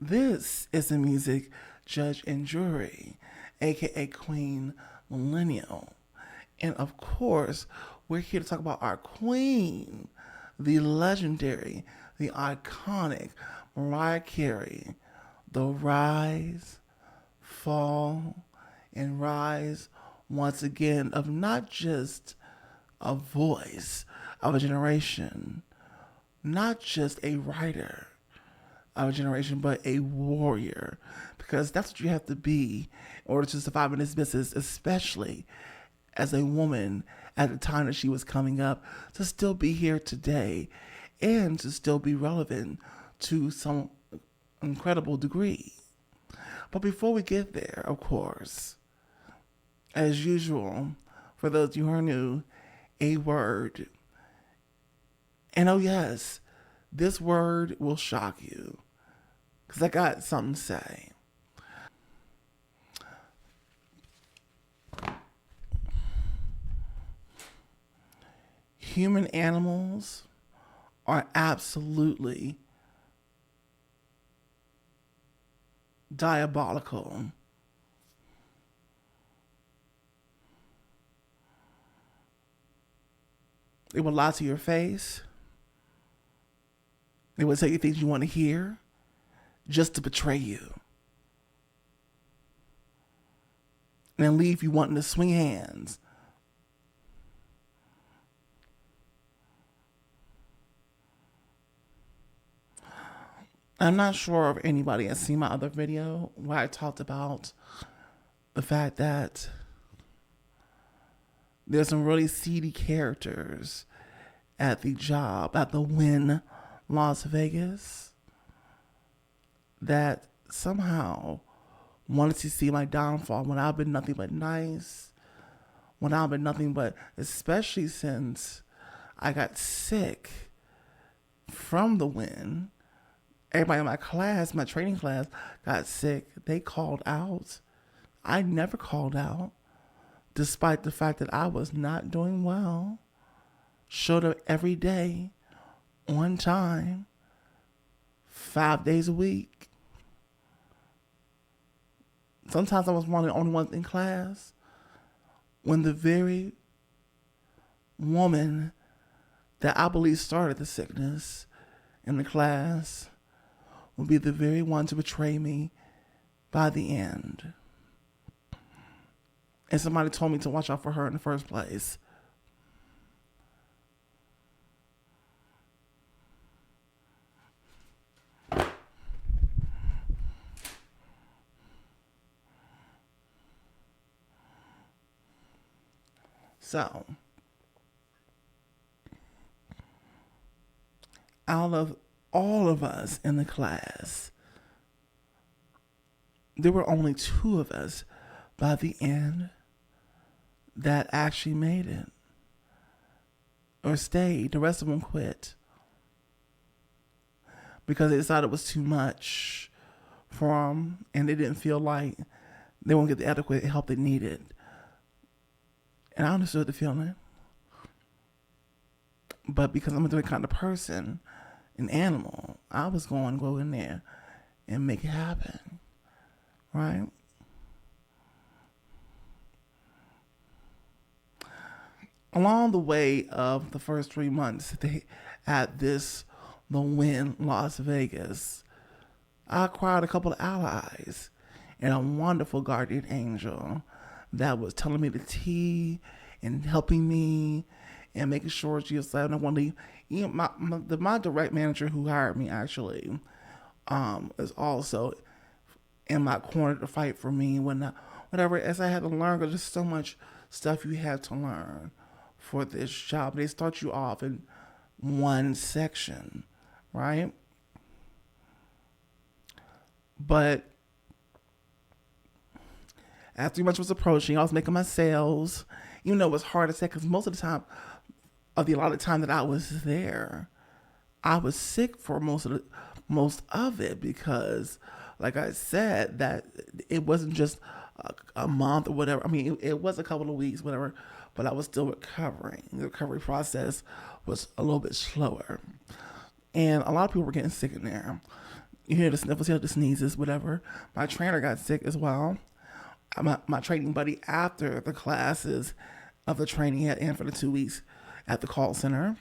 This is the music judge and jury, aka Queen Millennial. And of course, we're here to talk about our queen, the legendary, the iconic Mariah Carey. The rise, fall, and rise once again of not just a voice of a generation, not just a writer of a generation, but a warrior. Because that's what you have to be in order to survive in this business, especially as a woman at the time that she was coming up, to still be here today and to still be relevant to some incredible degree. But before we get there, of course, as usual, for those of you who are new, a word. And oh, yes, this word will shock you because I got something to say. Human animals are absolutely diabolical. They will lie to your face. They will tell you things you want to hear just to betray you. And then leave you wanting to swing hands. I'm not sure if anybody has seen my other video where I talked about the fact that there's some really seedy characters at the job, at the Wynn Las Vegas, that somehow wanted to see my downfall when I've been nothing but nice, when I've been nothing but, especially since I got sick from the Wynn. Everybody in my class, my training class, got sick. They called out. I never called out, despite the fact that I was not doing well. Showed up every day, on time, 5 days a week. Sometimes I was one of the only ones in class. When the very woman that I believe started the sickness in the class would be the very one to betray me by the end. And somebody told me to watch out for her in the first place. So, out of all of us in the class, there were only 2 of us by the end that actually made it or stayed. The rest of them quit because they decided it was too much for them and they didn't feel like they won't get the adequate help they needed. And I understood the feeling. But because I'm a different kind of person, an animal, I was going to go in there and make it happen. Right? Along the way of the first 3 months at the Wynn Las Vegas, I acquired a couple of allies and a wonderful guardian angel that was telling me the tea and helping me and making sure she was like, I want to leave. You know, my direct manager who hired me actually is also in my corner to fight for me whenever, as I had to learn, because there's so much stuff you have to learn for this job. They start you off in one section, right? But as 3 months was approaching, I was making my sales. Even though it was hard to say, because most of the time, of the allotted time that I was there, I was sick for most of it because, like I said, that it wasn't just a month or whatever. I mean, it was a couple of weeks, whatever, but I was still recovering. The recovery process was a little bit slower, and a lot of people were getting sick in there. You hear the sniffles, you hear the sneezes, whatever. My trainer got sick as well. My training buddy, after the classes of the training, had in for the 2 weeks at the call center.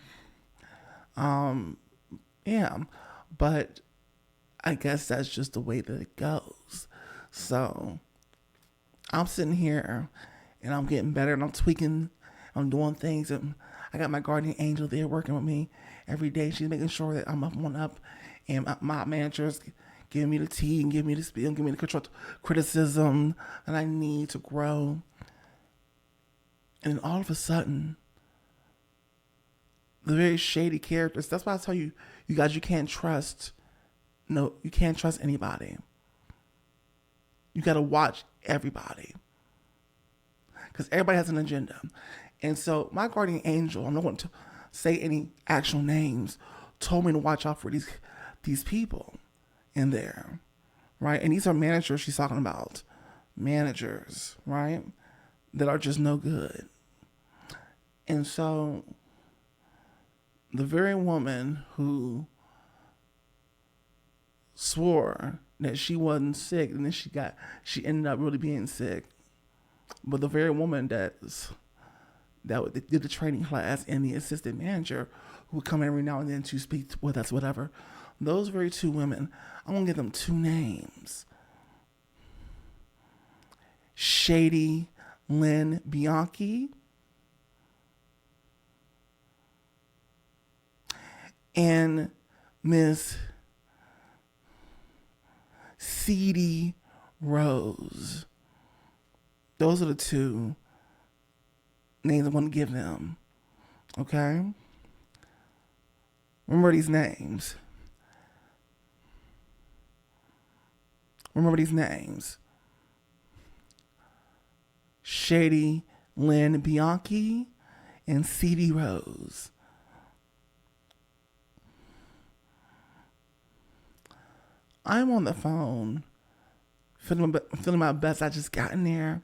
Yeah, but I guess that's just the way that it goes. So I'm sitting here and I'm getting better and I'm tweaking, I'm doing things, and I got my guardian angel there working with me every day. She's making sure that I'm up on up, and my managers giving me the tea and giving me the spiel, giving me the criticism that I need to grow. And then all of a sudden, the very shady characters. That's why I tell you, you guys, you can't trust. No, you can't trust anybody. You got to watch everybody, because everybody has an agenda. And so my guardian angel, I'm not going to say any actual names, told me to watch out for these people in there, right? And these are managers she's talking about, managers, right, that are just no good. And so the very woman who swore that she wasn't sick, and then she ended up really being sick. But the very woman that did the training class, and the assistant manager who would come every now and then to speak with us, whatever, those very two women, I'm gonna give them two names: Shady Lynn Bianchi and Miss Seedy Rose. Those are the two names I'm going to give them. Okay? Remember these names. Remember these names: Shady Lynn Bianchi and Seedy Rose. I'm on the phone, feeling my best. I just got in there,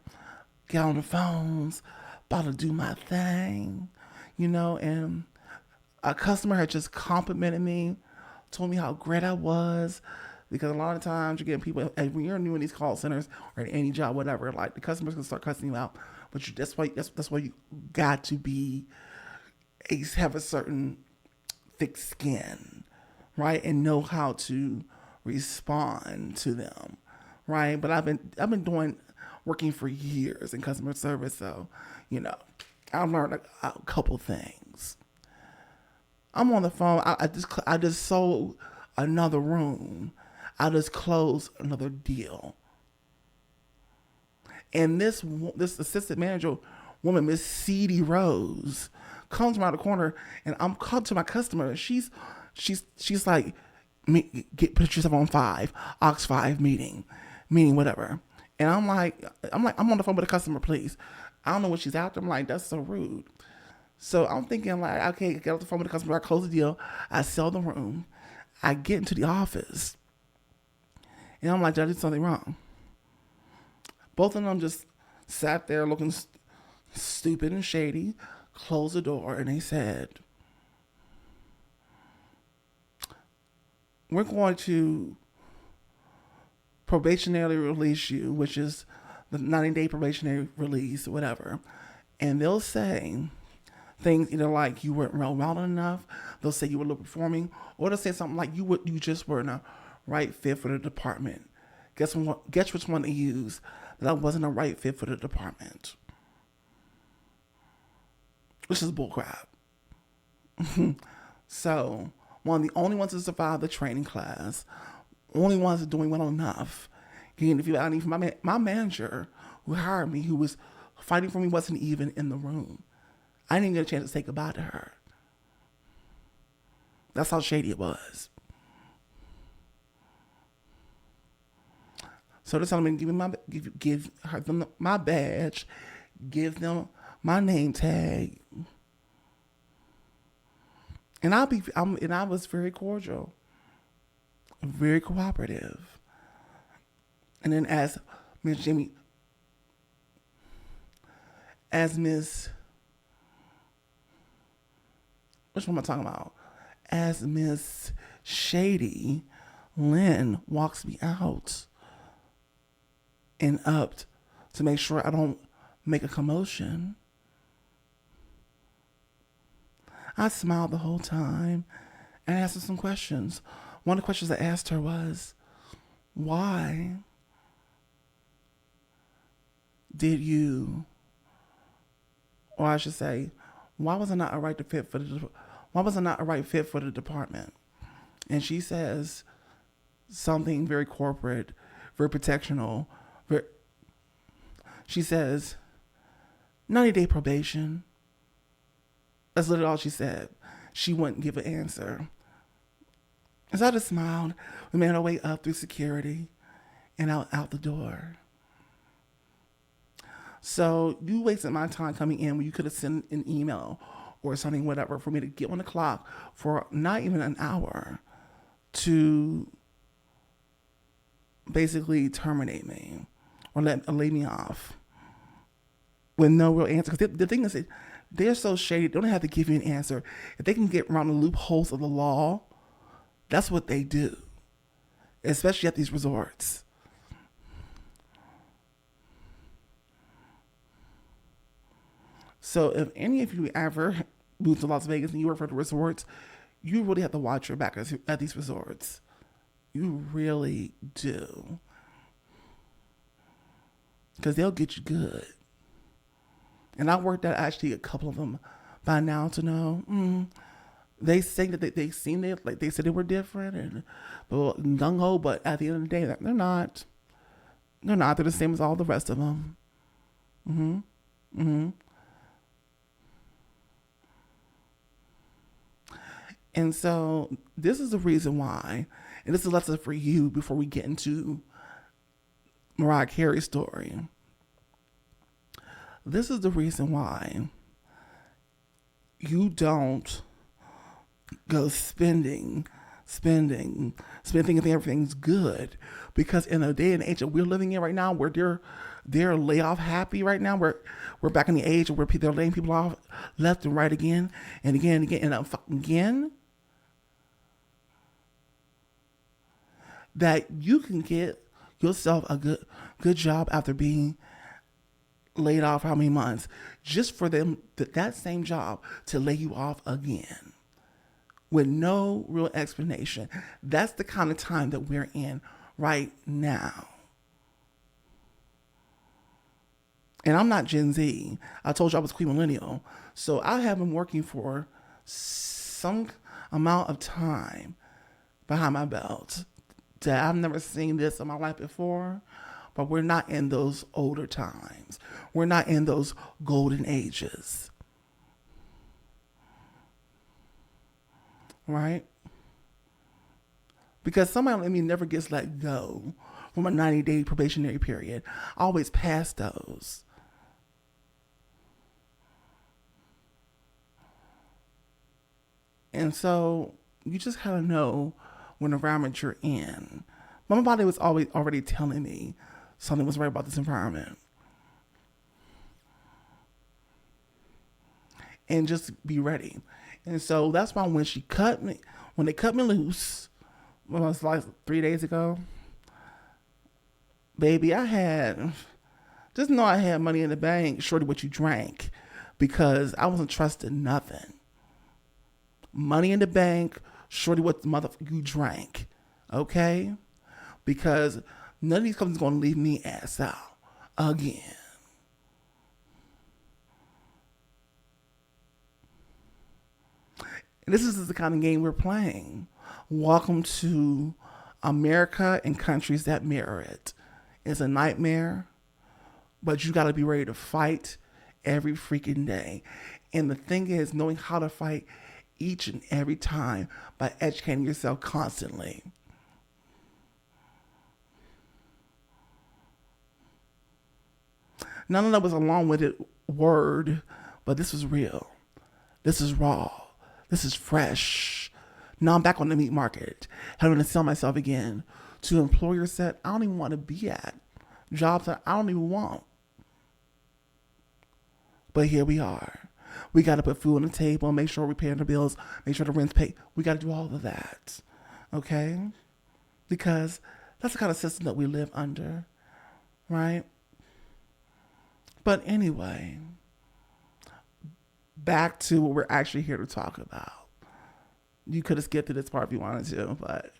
got on the phones, about to do my thing, and a customer had just complimented me, told me how great I was. Because a lot of times you're getting people, and when you're new in these call centers or in any job, whatever, like the customers can start cussing you out. But that's why you got to have a certain thick skin, right, and know how to respond to them, right? But I've been working for years in customer service, so I've learned a couple things. I'm on the phone. I just sold another room. I just closed another deal. And this assistant manager woman, Miss Seedy Rose, comes around the corner, and I'm called to my customer. She's like, put yourself on 5, Ox 5 meeting, whatever. And I'm on the phone with a customer, please. I don't know what she's after. I'm like, that's so rude. So I'm thinking, like, okay, get off the phone with the customer. I close the deal. I sell the room. I get into the office. And I'm like, did I do something wrong? Both of them just sat there looking stupid and shady, closed the door, and they said, we're going to probationary release you, which is the 90-day probationary release, whatever. And they'll say things either like you weren't well enough, they'll say you were low performing, or they'll say something like you just weren't a right fit for the department. Guess which one they use? That I wasn't a right fit for the department. Which is bullcrap. So, one of the only ones to survive the training class, only ones that are doing well enough, getting the feedback. I mean, my manager who hired me, who was fighting for me, wasn't even in the room. I didn't even get a chance to say goodbye to her. That's how shady it was. So they're telling me, give them my badge, give them my name tag, and I was very cordial, very cooperative. And then as Miss Jimmy, as Miss, which one am I talking about? As Miss Shady Lynn walks me out and up to make sure I don't make a commotion. I smiled the whole time and asked her some questions. One of the questions I asked her was, why did you, or I should say, why was I not a right fit for the why was I not a right fit for the department? And she says something very corporate, very protectional. She says, 90-day probation. That's literally all she said. She wouldn't give an answer. And so I just smiled. We made our way up through security and out the door. So you wasted my time coming in when you could have sent an email or something, whatever, for me to get on the clock for not even an hour to basically terminate me or lay me off with no real answer. Because the thing is, they're so shady, they don't have to give you an answer. If they can get around the loopholes of the law, that's what they do, especially at these resorts. So if any of you ever move to Las Vegas and you work for the resorts, you really have to watch your back at these resorts. You really do. Because they'll get you good. And I worked at actually a couple of them by now to know. They say that they seen it, like they said they were different and gung ho, but at the end of the day, they're not. They're not. They're the same as all the rest of them. And so this is the reason why, and this is a lesson for you before we get into Mariah Carey's story. This is the reason why you don't go spending thinking everything's good. Because in a day and age that we're living in right now, where they're layoff happy right now, we're back in the age where they're laying people off left and right again and again and again and again. That you can get yourself a good job after being laid off how many months, just for them that same job to lay you off again with no real explanation. That's the kind of time that we're in right now. And I'm not Gen Z. I told you I was Queen Millennial. So I have been working for some amount of time behind my belt. I've never seen this in my life before, but we're not in those older times. We're not in those golden ages. Right? Because somebody like me never gets let go from a 90-day probationary period. I always pass those. And so you just kind of know when environment you're in. My body was always already telling me something was right about this environment. And just be ready. And so that's why when they cut me loose, when it was like 3 days ago, baby, I had money in the bank, shorty what you drank, because I wasn't trusting nothing. Money in the bank, shorty what the motherfucker you drank, okay? Because none of these companies gonna leave me ass out again. And this is the kind of game we're playing. Welcome to America and countries that mirror it. It's a nightmare, but you gotta be ready to fight every freaking day. And the thing is, knowing how to fight each and every time by educating yourself constantly. None of that was a long-winded word, but this was real. This is raw. This is fresh. Now I'm back on the meat market, having to sell myself again to employers that I don't even want to be at, jobs that I don't even want. But here we are. We got to put food on the table, make sure we're paying the bills, make sure the rent's paid. We got to do all of that. Okay? because that's the kind of system that we live under, right? But anyway, back to what we're actually here to talk about. You could have skipped to this part if you wanted to, but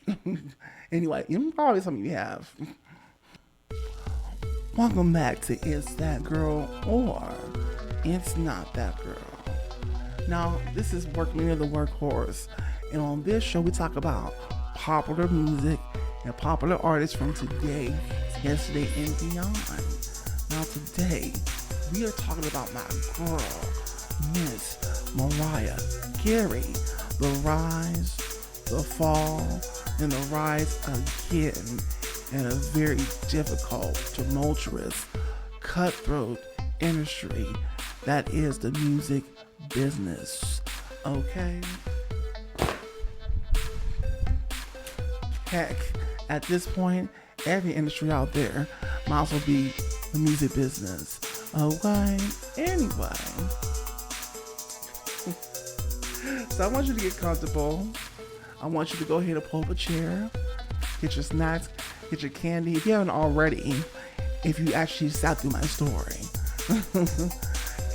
anyway, probably some of you have. Welcome back to It's That Girl or It's Not That Girl. Now, this is Workman the Workhorse, and on this show we talk about popular music and popular artists from today, yesterday, and beyond. Now today, we are talking about my girl, Miss Mariah Carey. The rise, the fall, and the rise again in a very difficult, tumultuous, cutthroat industry that is the music business. Okay? Heck, at this point, every industry out there might as well be the music business. Okay? Anyway. So I want you to get comfortable. I want you to go ahead and pull up a chair, get your snacks, get your candy. If you haven't already, if you actually sat through my story.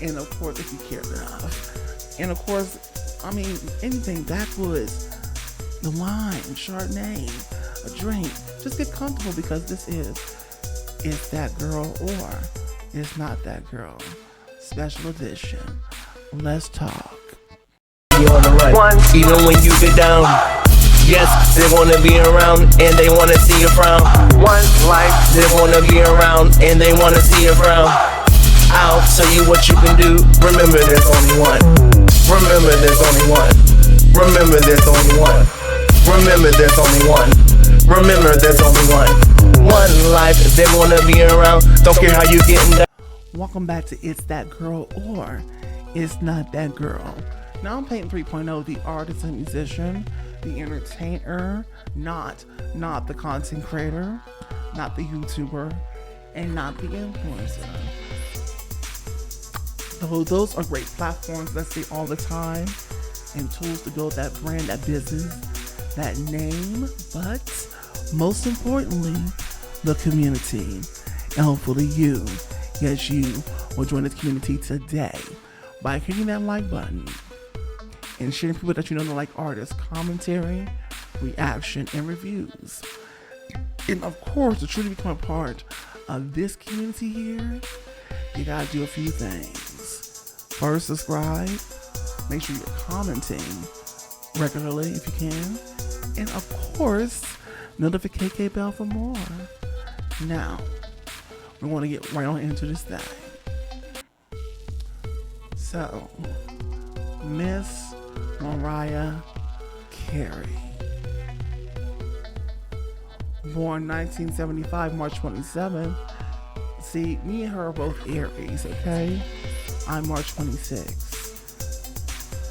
And of course, if you cared enough. And of course, I mean, anything backwoods, the wine, Chardonnay, a drink. Just get comfortable because this is It's That Girl or It's Not That Girl. Special edition. Let's talk. On the run, even when you get down. Yes, they wanna be around and they wanna see you frown. One life, they wanna be around and they wanna see you frown. I'll tell you what you can do. Remember there's only one. Remember there's only one. Remember there's only one. Remember there's only one. Remember there's only one. One life, they wanna be around. Don't care how you getting down. Welcome back to It's That Girl or It's Not That Girl. Now I'm Peyton 3.0, the artist and musician, the entertainer, not the content creator, not the YouTuber, and not the influencer. Though those are great platforms, let's say all the time, and tools to build that brand, that business, that name, but most importantly, the community. And hopefully you, yes you, will join this community today by hitting that like button and sharing people that you know that like artists, commentary, reaction, and reviews. And of course, to truly become a part of this community here, you gotta do a few things. First, subscribe. Make sure you're commenting regularly if you can. And of course, notification bell for more. Now, we want to get right on into this thing. So, Miss Mariah Carey, born 1975, March 27th. See, me and her are both Aries, okay? I'm March 26th.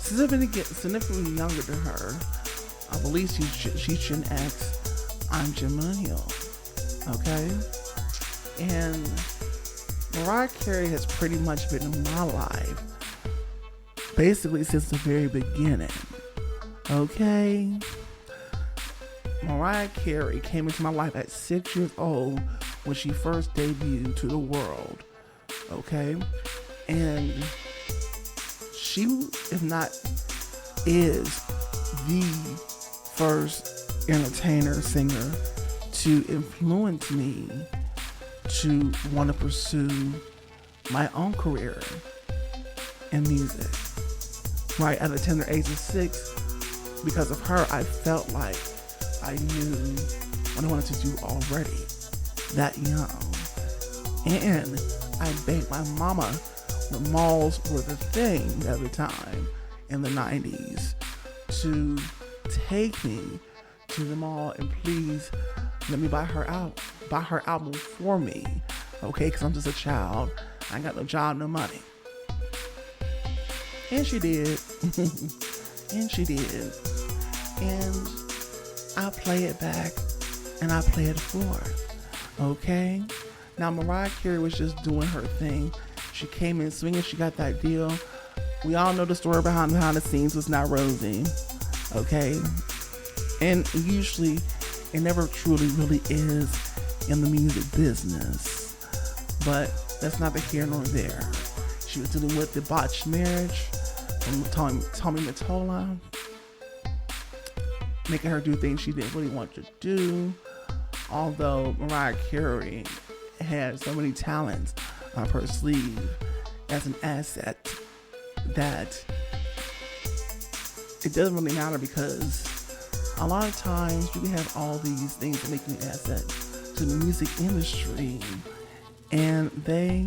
Significantly younger than her. I believe she's Gen X. I'm Gen Millennial, okay? And Mariah Carey has pretty much been in my life basically since the very beginning. Okay? Mariah Carey came into my life at 6 years old when she first debuted to the world. Okay? And she, if not, is the first entertainer, singer to influence me to want to pursue my own career in music. Right at a tender age of 6, because of her, I felt like I knew what I wanted to do already, that young. And I begged my mama, the malls were the thing at the time in the 90s, to take me to the mall and please let me buy her album for me, okay? Because I'm just a child. I ain't got no job, no money. And she did. And she did. And I play it back and I play it forth. Okay? Now, Mariah Carey was just doing her thing. She came in swinging. She got that deal. We all know the story behind the scenes was not rosy. Okay? And usually It never truly really is in the music business. But that's neither here nor there. She was dealing with the botched marriage from Tommy Mottola, making her do things she didn't really want to do. Although Mariah Carey had so many talents up her sleeve as an asset that it doesn't really matter, because a lot of times you can have all these things that make you an asset to the music industry, and they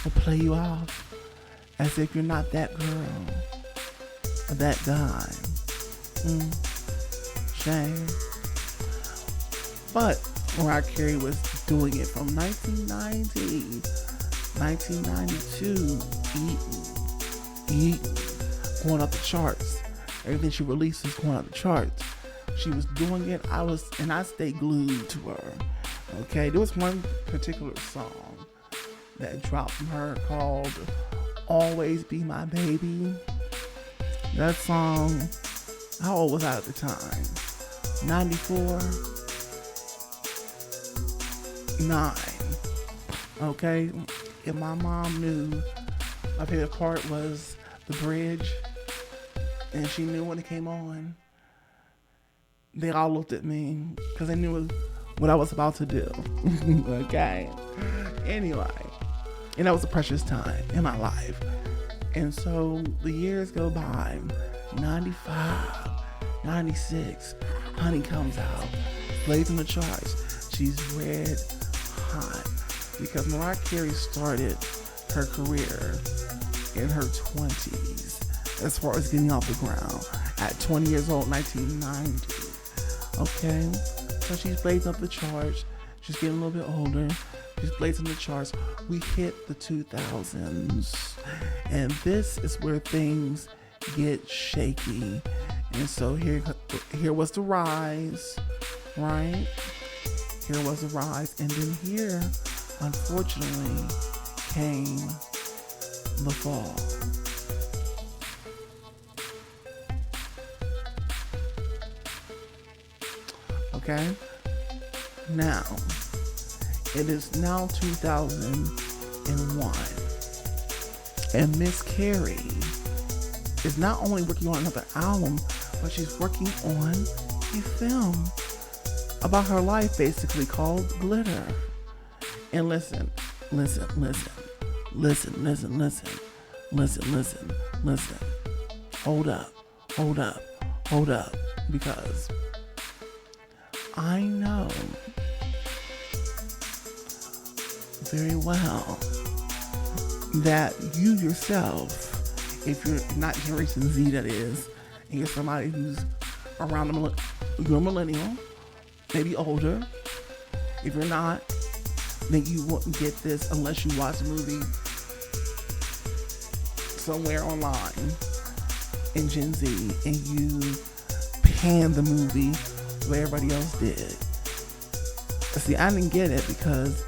will play you off as if you're not that girl or that guy. Shame. But Mariah Carey was doing it from 1990, 1992, eating, going up the charts. Everything she released was going up the charts. She was doing it. I stayed glued to her. Okay, there was one particular song that dropped from her called "Always Be My Baby." That song, how old was I at the time? 94, 9. Okay, and my mom knew my favorite part was the bridge, and she knew when it came on. They all looked at me because they knew what I was about to do. Okay, anyway, and that was a precious time in my life. And so the years go by. 95, 96, Honey comes out, plays in the charts. She's red hot because Mariah Carey started her career in her 20s as far as getting off the ground at 20 years old, 1990. Okay, so she's blazing up the charts. She's getting a little bit older. She's blazing the charts. We hit the 2000s, and this is where things get shaky. And so here was the rise, right? Here was the rise, and then here, unfortunately, came the fall. Okay? Now, it is now 2001, and Miss Carey is not only working on another album, but she's working on a film about her life, basically called Glitter. And listen. Hold up, because I know very well that you yourself, if you're not Generation Z, that is, and you're somebody who's around you're a millennial, maybe older. If you're not, then you wouldn't get this unless you watch a movie somewhere online in Gen Z and you pan the movie where everybody else did. See, I didn't get it because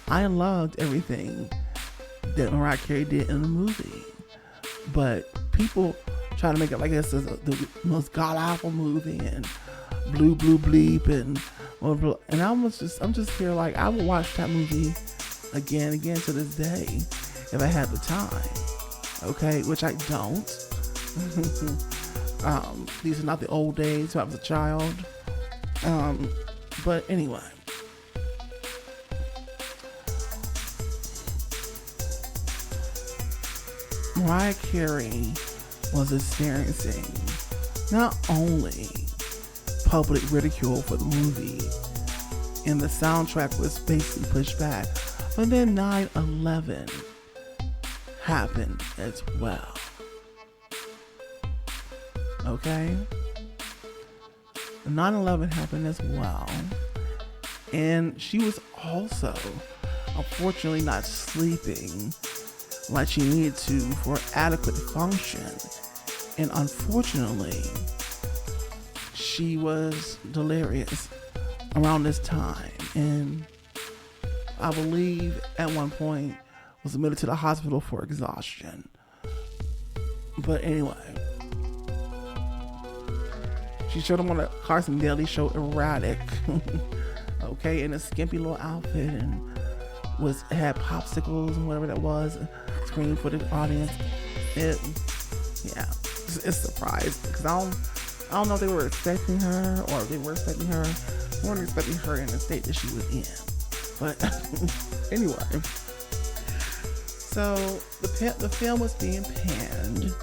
I loved everything that Mariah Carey did in the movie. But people try to make it like this is the most god-awful movie and blue bleep and blah, blah. And I'm just here like I would watch that movie again to this day if I had the time. Okay, which I don't. These are not the old days when I was a child. But anyway. Mariah Carey was experiencing not only public ridicule for the movie, and the soundtrack was basically pushed back, but then 9/11 happened as well. Okay? 9/11 happened as well, and she was also unfortunately not sleeping like she needed to for adequate function, and unfortunately she was delirious around this time, and I believe at one point was admitted to the hospital for exhaustion. But anyway, She showed him on a Carson Daly show, erratic. Okay, in a skimpy little outfit, and had popsicles and whatever that was, screamed for the audience. It's a surprise because I don't know if they were expecting her or if they were expecting her. They weren't expecting her in the state that she was in. But anyway, so the film was being panned.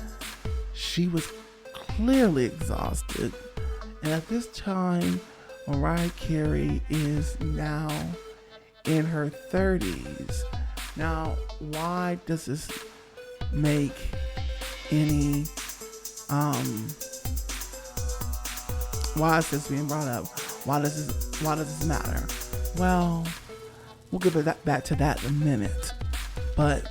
She was clearly exhausted, and at this time, Mariah Carey is now in her 30s. Now, why does this make any why is this being brought up? Why does this matter? Well, we'll get back to that in a minute. But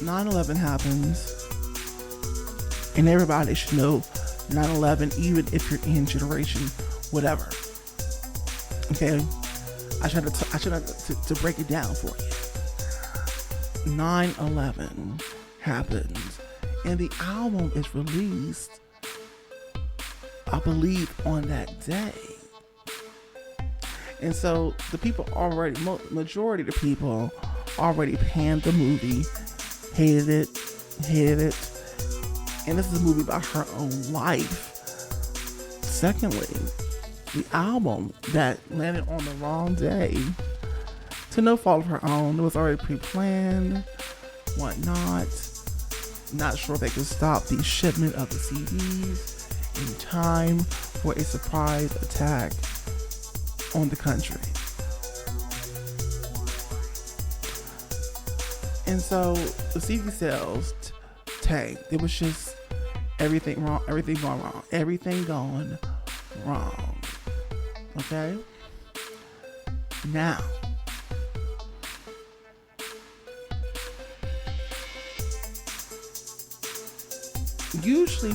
(9/11) happens, and everybody should know 9/11, even if you're in generation whatever. Okay, I should have to break it down for you. 9/11 happens, and the album is released, I believe, on that day. And so the people already, majority of the people already panned the movie, hated it. And this is a movie about her own life. Secondly, the album that landed on the wrong day, to no fault of her own, it was already pre-planned, whatnot. Not sure if they could stop the shipment of the CDs in time for a surprise attack on the country. And so the CD sales tanked. It was just everything going wrong. Okay? Now, usually,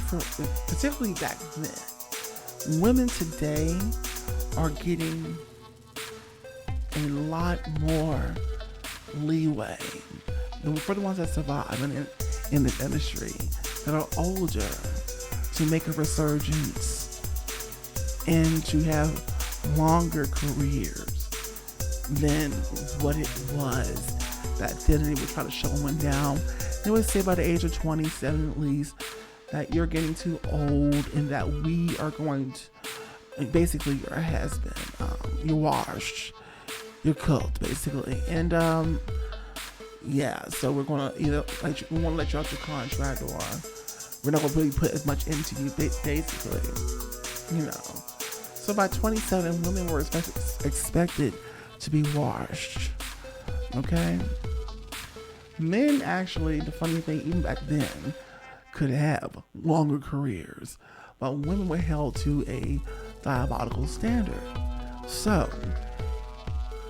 particularly back then, women today are getting a lot more leeway for the ones that survive in this industry, that are older, to make a resurgence and to have longer careers than what it was back then. They would try to show one down. They would say by the age of 27 at least that you're getting too old and that we are going to, basically, you're a has-been. You're washed. You're cooked, basically. And so we're gonna either we want to let you out your contract, or we're not gonna really put as much into you, basically. So by 27, women were expected to be washed. Okay. Men, actually, the funny thing, even back then, could have longer careers, but women were held to a diabolical standard. So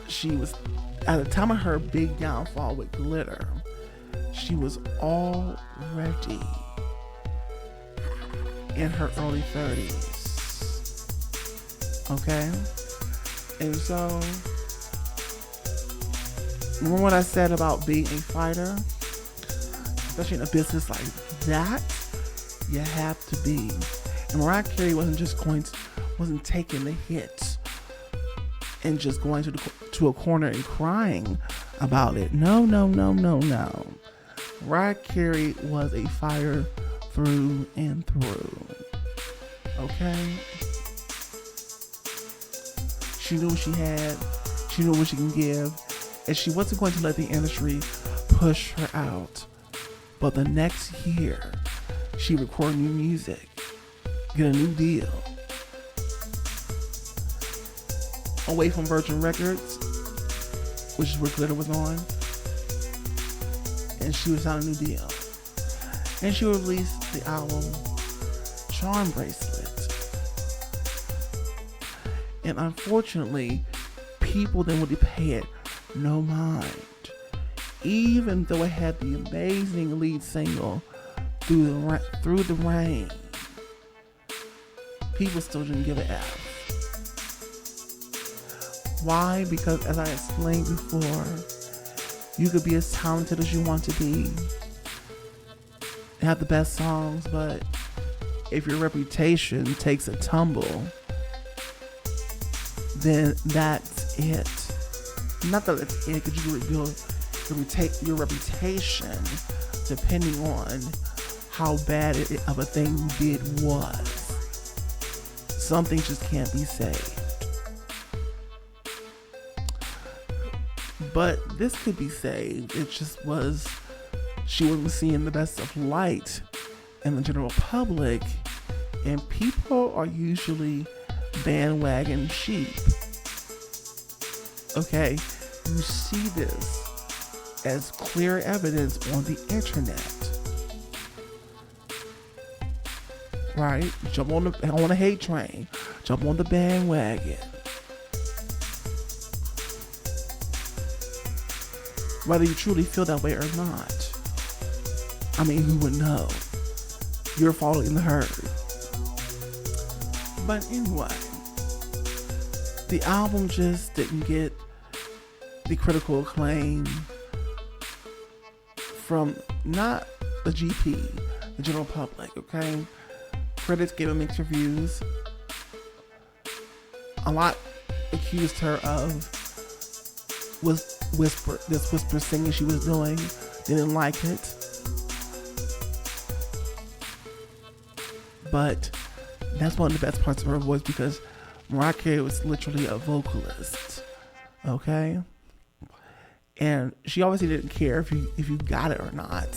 she was, at the time of her big downfall with Glitter, she was already in her early 30s. Okay? And so, remember what I said about being a fighter? Especially in a business like that, you have to be. And Mariah Carey wasn't taking the hits and just going to a corner and crying about it. No. Mariah Carey was a fighter through and through. Okay? She knew what she had. She knew what she can give. And she wasn't going to let the industry push her out. But the next year, she recorded new music, get a new deal. Away from Virgin Records, which is where Glitter was on. And she was on a new deal. And she released the album Charm Bracelet. And unfortunately, people didn't really pay it no mind. Even though it had the amazing lead single, Through the Rain, people still didn't give an F. Why? Because, as I explained before, you could be as talented as you want to be, have the best songs, but if your reputation takes a tumble, then that's it. Not that it's it, because you rebuild your reputation depending on how bad of a thing you did was. Some things just can't be saved. But this could be saved. It just was, she wasn't seeing the best of light in the general public, and people are usually bandwagon sheep. Okay, you see this as clear evidence on the internet. Right? Jump on a hate train. Jump on the bandwagon. Whether you truly feel that way or not. I mean, who would know? You're following the herd. But anyway, the album just didn't get the critical acclaim from not the GP, the general public, okay? Critics gave him mixed reviews. A lot accused her of this whisper singing she was doing. Didn't like it. But that's one of the best parts of her voice, because Mariah Carey was literally a vocalist. Okay? And she obviously didn't care if you got it or not.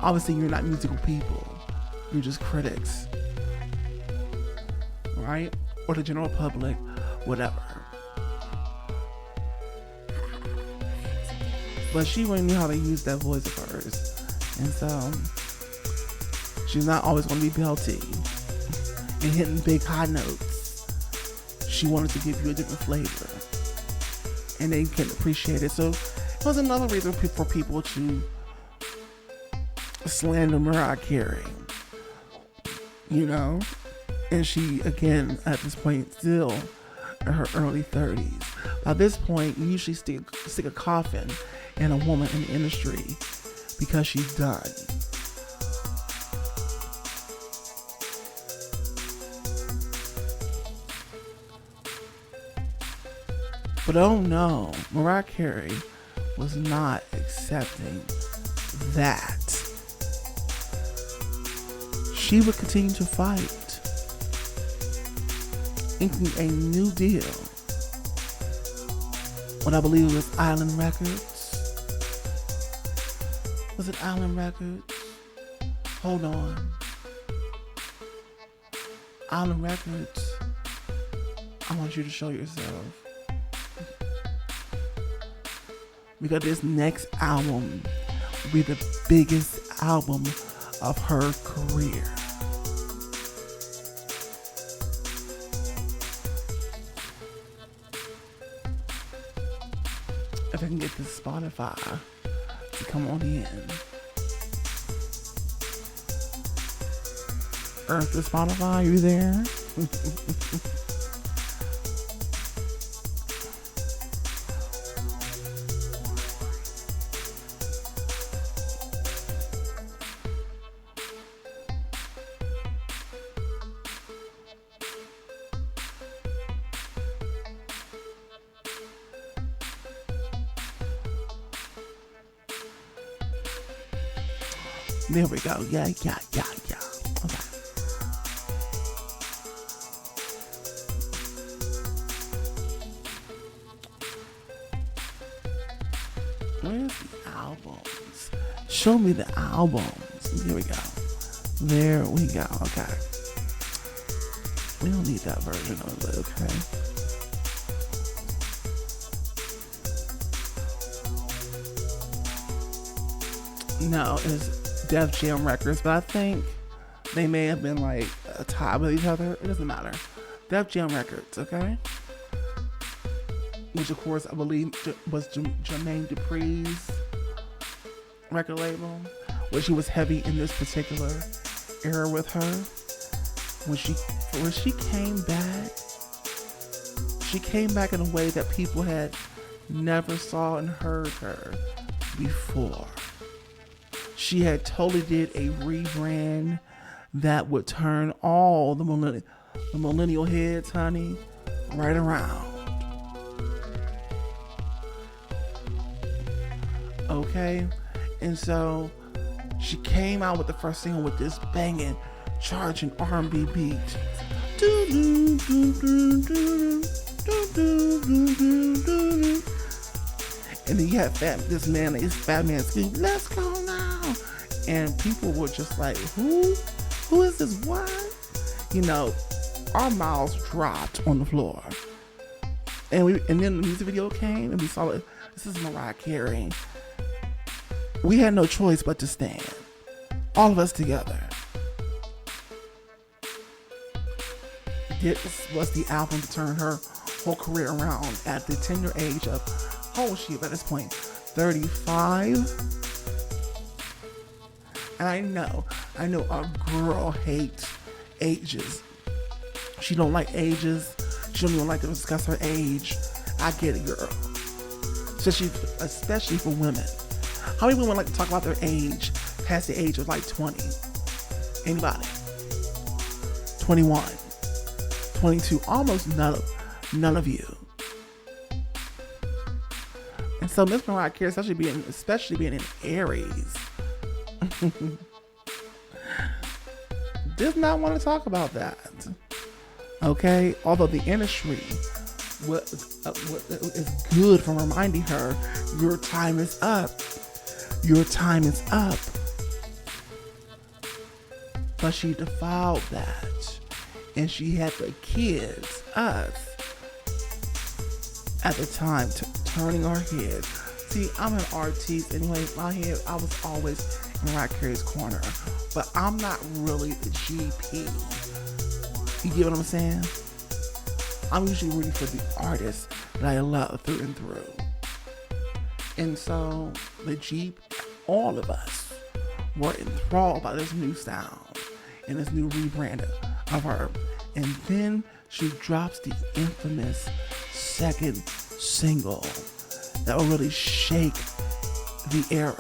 Obviously, you're not musical people. You're just critics. Right? Or the general public, whatever. But she really knew how to use that voice of hers. And so, she's not always going to be belty and hitting big high notes. She wanted to give you a different flavor. And they can appreciate it. So, it was another reason for people to slander Mariah Carey. You know? And she, again, at this point, still in her early 30s. By this point, you usually stick a coffin in a woman in the industry because she's done. But oh no, Mariah Carey was not accepting that. She would continue to fight, inking a new deal. What I believe it was Island Records. Was it Island Records? Hold on. Island Records. I want you to show yourself. Because this next album will be the biggest album of her career. If I can get this Spotify to come on in. Earth to Spotify, you there? There we go. Yeah. Okay. Where's the albums? Show me the albums. Here we go. There we go. Okay. We don't need that version of it, okay? No, it's Def Jam Records, but I think they may have been like a tie with each other. It doesn't matter. Def Jam Records, okay? Which, of course, I believe was Jermaine Dupri's record label, which he was heavy in this particular era with her. When she came back in a way that people had never saw and heard her before. She had totally did a rebrand that would turn all the millennial heads, honey, right around. Okay, and so she came out with the first single with this banging, charging R&B beat. And then you had this man, this fat man screaming, "Let's go now!" And people were just like, "Who? Who is this? What?" You know, our mouths dropped on the floor. And then the music video came, and we saw it. This is Mariah Carey. We had no choice but to stand, all of us together. This was the album to turn her whole career around at the tender age of, how old was she at this point? 35? And I know a girl hates ages. She don't like ages. She don't even like to discuss her age. I get it, girl. Especially for women. How many women like to talk about their age past the age of like 20? Anybody? 21? 22? Almost none of you. And so Miss Mariah Carey, especially being in Aries, did not want to talk about that. Okay, although the industry is good for reminding her, your time is up. Your time is up. But she defiled that. And she had the kids, us, at the time, turning our heads. See, I'm an artiste anyway. My head, I was always in Mariah Carey's corner. But I'm not really the GP. You get what I'm saying? I'm usually rooting for the artist that I love through and through. And so the Jeep, all of us were enthralled by this new sound and this new rebrand of her. And then she drops the infamous second single that will really shake the era.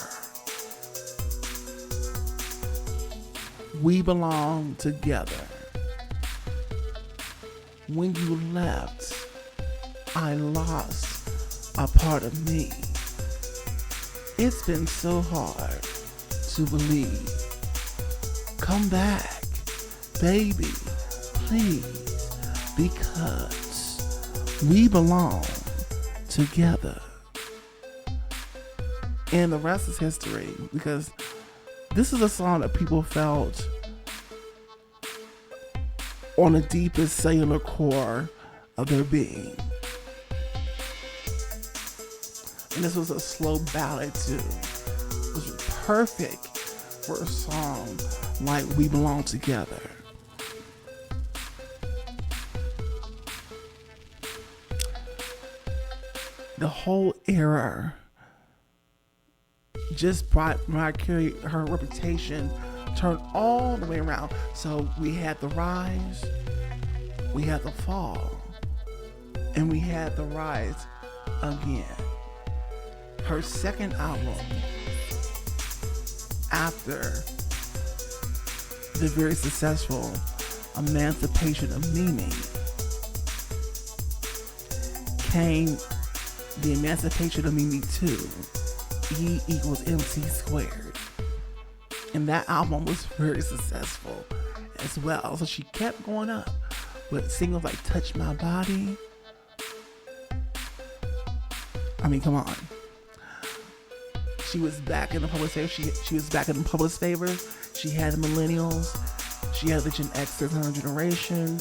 We Belong Together. When you left, I lost a part of me. It's been so hard to believe. Come back, baby, please, because we belong together. And the rest is history, because this is a song that people felt on the deepest cellular core of their being. And this was a slow ballad too. It was perfect for a song like We Belong Together. The whole era just brought Mariah Carey, her reputation turned all the way around. So we had the rise, we had the fall, and we had the rise again. Her second album, after the very successful Emancipation of Mimi, came the Emancipation of Mimi 2, E = MC squared. And that album was very successful as well. So she kept going up with singles like Touch My Body. I mean, come on. She was back in the public favor. She was back in the public's favor. She had the millennials. She had the Gen Xers, her generation.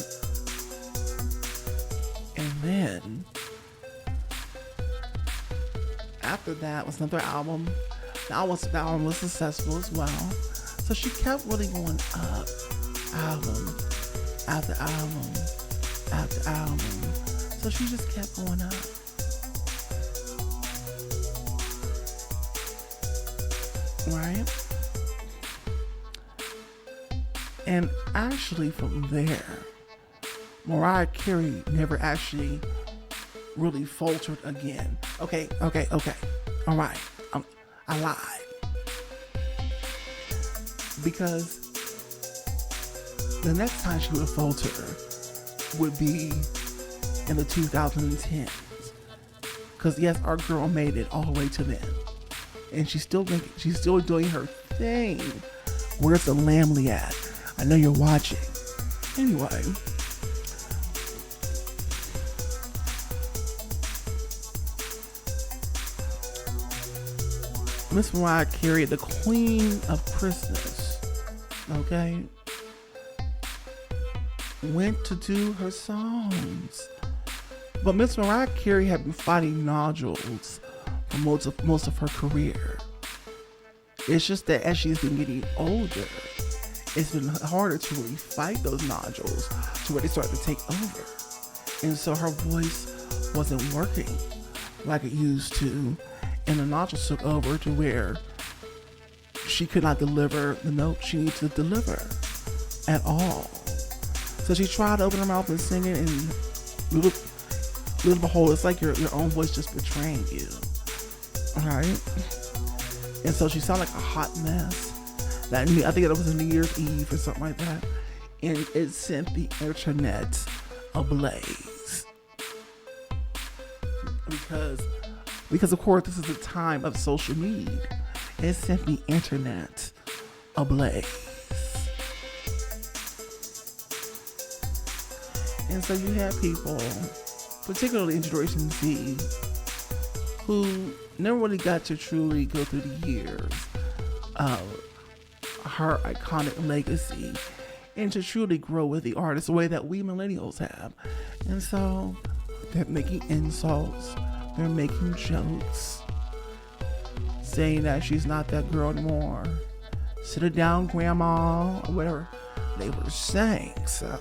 And then, after that was another album. The album was successful as well. So she kept really going up, album after album after album. So she just kept going up. Right? And actually from there, Mariah Carey never actually really faltered again. Okay. All right. I lied. because the next time she would falter would be in the 2010s. Because yes, our girl made it all the way to then, and she's still doing her thing. Where's the Lamley at? I know you're watching. Anyway, Miss Mariah Carey, the Queen of Christmas, okay, went to do her songs. But Miss Mariah Carey had been fighting nodules for most of her career. It's just that as she's been getting older, it's been harder to really fight those nodules to where they start to take over. And so her voice wasn't working like it used to. And the nodules took over to where she could not deliver the note she needed to deliver at all. So she tried to open her mouth and sing it, and little behold, it's like your own voice just betraying you. Alright? And so she sounded like a hot mess. I think it was New Year's Eve or something like that. And it sent the internet ablaze. Because of course this is a time of social media. It sent the internet ablaze. And so you have people, particularly in Generation Z, who never really got to truly go through the years of her iconic legacy and to truly grow with the artist the way that we millennials have. And so they're making insults, they're making jokes, saying that she's not that girl anymore. Sit her down, grandma, or whatever they were saying. So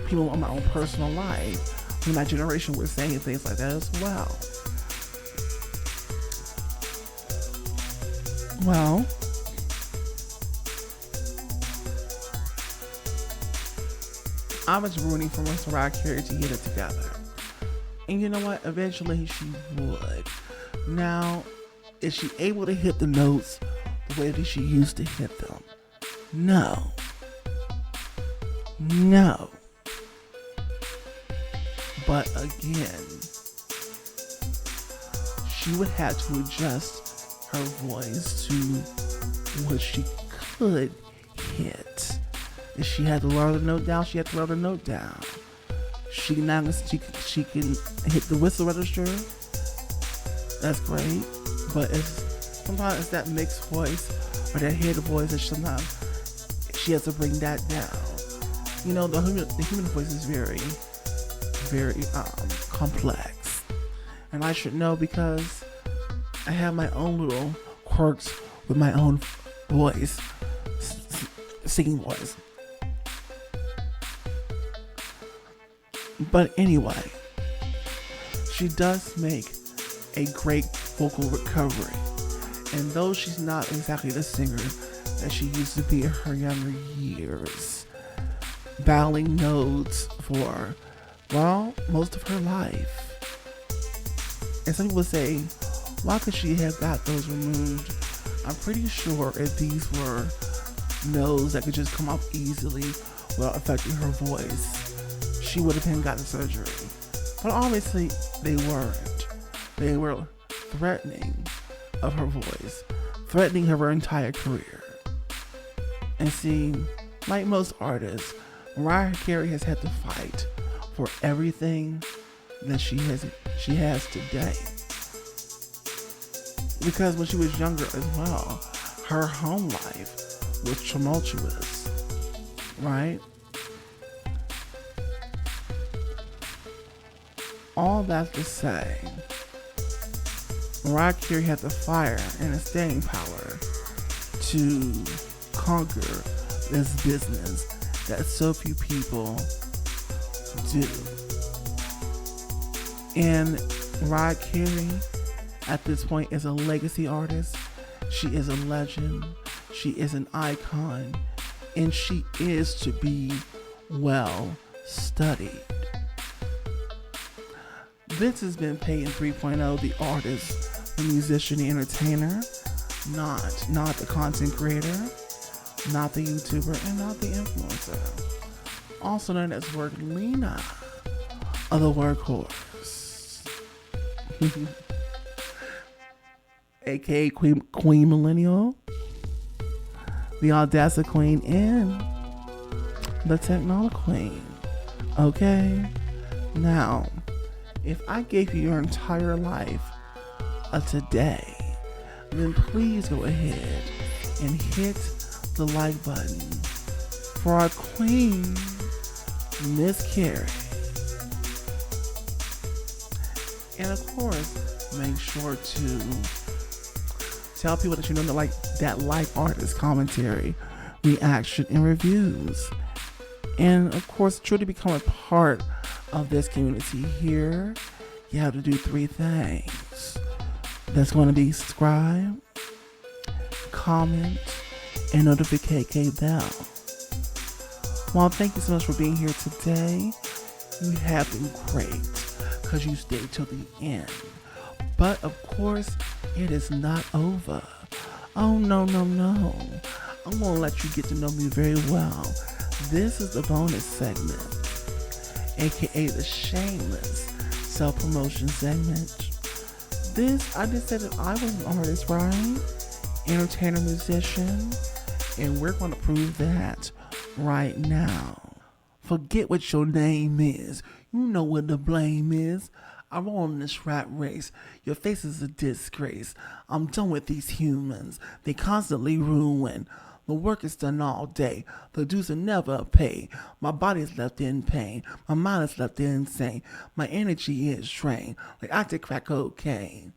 people in my own personal life, in my generation, were saying things like that as well. Well, I was rooting for Miss Mariah Carey to get it together. And you know what? Eventually she would. Now, is she able to hit the notes the way that she used to hit them? No. No. But again, she would have to adjust her voice to what she could hit. If she had to lower the note down, she had to lower the note down. She can hit the whistle register. That's great. But sometimes it's that mixed voice or that head voice that sometimes she has to bring that down. You know, the human voice is very, very complex. And I should know because I have my own little quirks with my own voice, singing voice. But anyway, she does make a great vocal recovery. And though she's not exactly the singer that she used to be in her younger years, battling notes for, well, most of her life. And some people say, why could she have got those removed? I'm pretty sure if these were notes that could just come off easily without affecting her voice, she would have gotten surgery. But obviously they weren't. They were threatening of her voice, threatening her entire career. And see, like most artists, Mariah Carey has had to fight for everything that she has today. Because when she was younger as well, her home life was tumultuous, right? All that to say, Mariah Carey had the fire and the staying power to conquer this business that so few people do. And Mariah Carey, at this point, is a legacy artist. She is a legend. She is an icon. And she is to be well studied. This has been Peyton 3.0, the artist, the musician, the entertainer, not the content creator. not the YouTuber and not the influencer, also known as Word Lena of the Workhorse, aka Queen Millennial, the Audacity Queen, and the Technology Queen. Okay? Now, if I gave you your entire life today, then please go ahead and hit the like button for our Queen, Miss Carey. And of course, make sure to tell people that you know that like artist commentary, reaction, and reviews. And of course, truly become a part of this community here. You have to do 3 things. That's going to be subscribe, comment, and notification bell. Well, thank you so much for being here today. You have been great because you stayed till the end. But of course, it is not over. Oh, no. I'm going to let you get to know me very well. This is the bonus segment, aka the shameless self-promotion segment. I just said that I was an artist, right? Entertainer, musician, and we're going to prove that right now. Forget what your name is. You know what the blame is. I'm on this rat race. Your face is a disgrace. I'm done with these humans. They constantly ruin. The work is done all day. The dues are never paid. My body is left in pain. My mind is left insane. My energy is drained. Like I take crack cocaine.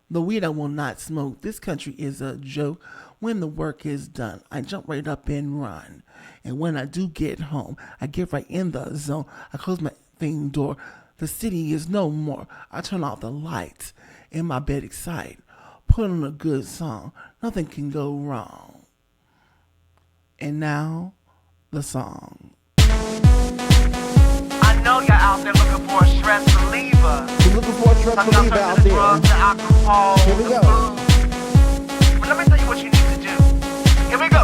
The weed I will not smoke. This country is a joke. When the work is done, I jump right up and run. And when I do get home, I get right in the zone. I close my thing door. The city is no more. I turn off the lights. In my bed excite. Put on a good song. Nothing can go wrong. And now, the song. I know you're out there looking for a stress reliever. You're looking for a stress reliever out there. Drugs, the alcohol, Here we the go. food. But let me tell you what you need to do. Here we go.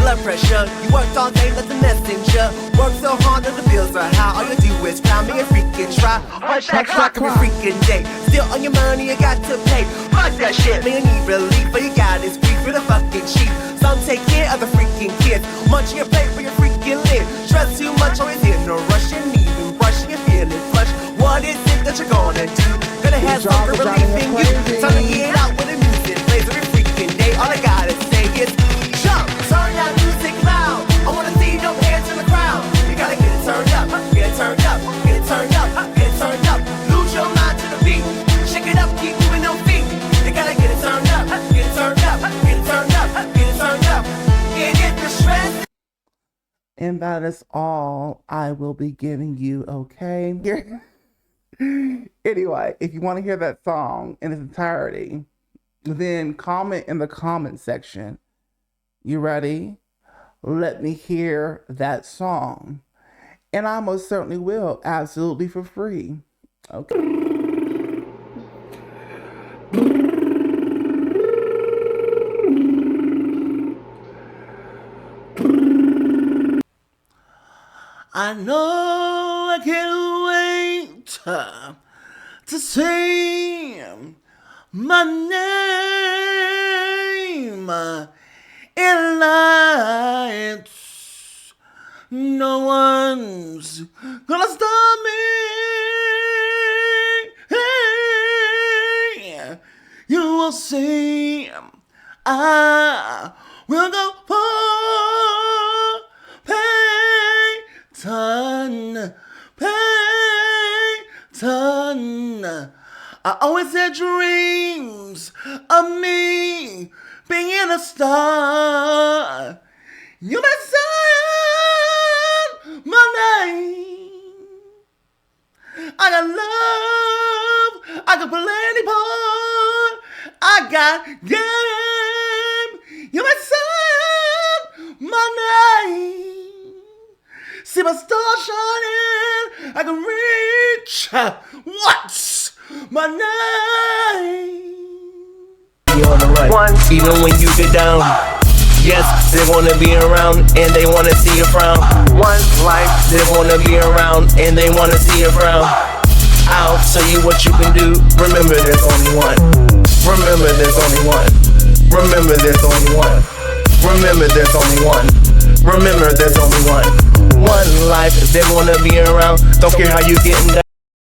Blood pressure, you worked all day like the messenger. Work so hard that the bills are high. All you do is cry me a freaking try. Punch that clock every freaking day. Still on your money, you got to pay. Fuck that shit, man, you need relief. But you got is free for the fucking cheap. Some take care of the freaking kids. Munch your plate for your freaking lid. Stress too much, always in a rush. You need to brush, you're feeling flush. What is it that you're gonna do? Gonna have some relief in you. Time to get out with the music plays every freaking day. All I gotta say is jump, turn that music loud. I wanna see no hands in the crowd. You gotta get it turned up, get it turned up, get it turned up, get it turned up. Lose your mind to the beat. Shake it up, keep moving your feet. You gotta get it turned up, get it turned up, get it turned up, get it turned up. And get the stress. And that is all I will be giving you, okay? Anyway, if you want to hear that song in its entirety, then comment in the comment section. You ready? Let me hear that song. And I most certainly will, absolutely for free. Okay. I know I can't wait to see my name in lights. No one's gonna stop me. Hey, you will see. I will go for Peyton. I always had dreams of me being a star. You may sign my name. I got love, I got plenty part, I got game. You may sign my name. See my star shining, I can reach. What's my name? You're on the run, even when you get down. Yes, they wanna be around and they wanna see you frown. One life, they wanna be around and they wanna see you frown. I'll tell you what you can do. Remember there's only one. Remember there's only one. Remember there's only one. Remember there's only one. Remember there's only one. One life, they wanna be around. Don't care how you getting down.